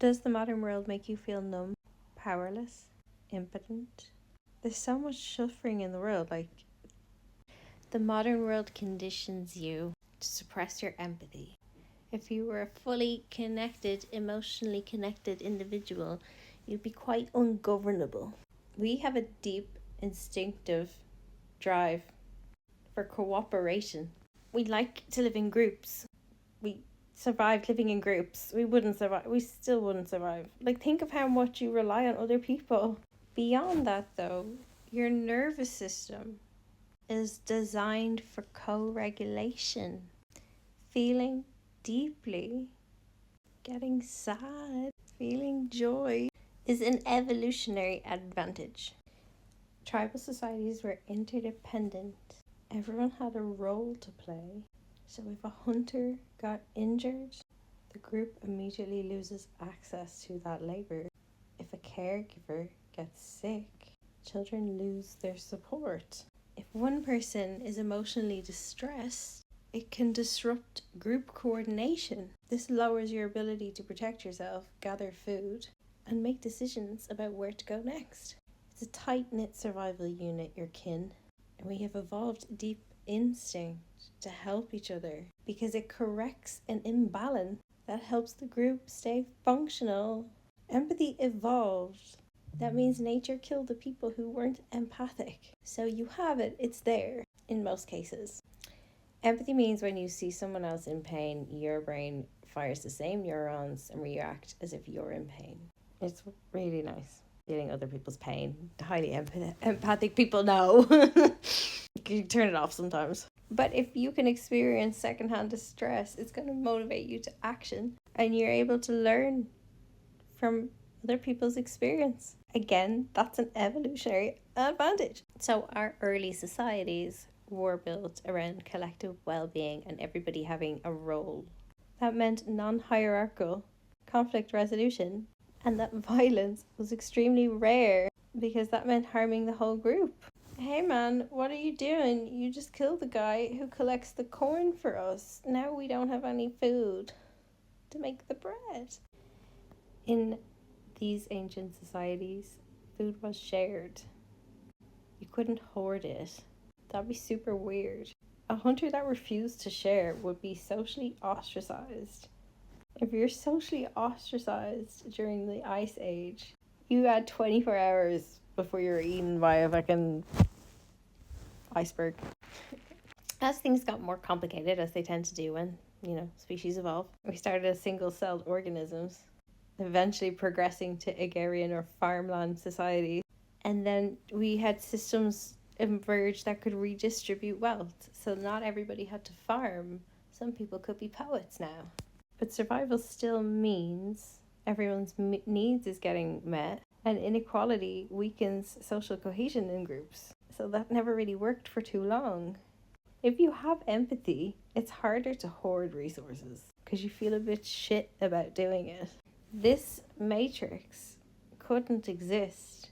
Does the modern world make you feel numb, powerless, impotent? There's so much suffering in the world. The modern world conditions you to suppress your empathy. If you were a fully connected, emotionally connected individual, you'd be quite ungovernable. We have a deep, instinctive drive for cooperation. We like to live in groups. We survived living in groups. We still wouldn't survive. Think of how much you rely on other people. Beyond that, though, your nervous system is designed for co-regulation. Feeling deeply, getting sad, feeling joy is an evolutionary advantage. Tribal societies were interdependent. Everyone had a role to play. So if a hunter got injured, the group immediately loses access to that labor. If a caregiver gets sick, children lose their support. If one person is emotionally distressed, it can disrupt group coordination. This lowers your ability to protect yourself, gather food, and make decisions about where to go next. It's a tight-knit survival unit, your kin, and we have evolved deep instinct to help each other because it corrects an imbalance that helps the group stay functional. Empathy evolved. That means nature killed the people who weren't empathic. So you have it, it's there in most cases. Empathy means when you see someone else in pain, your brain fires the same neurons and react as if you're in pain. It's really nice feeling other people's pain. Highly empathic people know. You turn it off sometimes. But if you can experience secondhand distress, it's going to motivate you to action. And you're able to learn from other people's experience. Again, that's an evolutionary advantage. So our early societies were built around collective well-being and everybody having a role. That meant non-hierarchical conflict resolution, and that violence was extremely rare because that meant harming the whole group. Hey man, what are you doing? You just killed the guy who collects the corn for us. Now we don't have any food to make the bread. In these ancient societies, food was shared. You couldn't hoard it. That'd be super weird. A hunter that refused to share would be socially ostracized. If you're socially ostracized during the Ice Age, you had 24 hours before you were eaten by a fucking iceberg. As things got more complicated, as they tend to do when, species evolve, we started as single-celled organisms, eventually progressing to agrarian or farmland society. And then we had systems emerge that could redistribute wealth. So not everybody had to farm. Some people could be poets now. But survival still means everyone's needs is getting met, and inequality weakens social cohesion in groups. So that never really worked for too long. If you have empathy, it's harder to hoard resources because you feel a bit shit about doing it. This matrix couldn't exist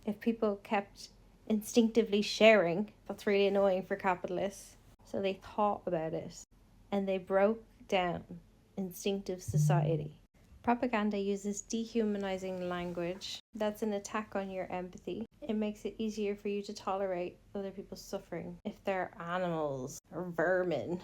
if people kept instinctively sharing. That's really annoying for capitalists. So they thought about it and they broke down instinctive society. Propaganda uses dehumanizing language. That's an attack on your empathy. It makes it easier for you to tolerate other people's suffering if they're animals or vermin.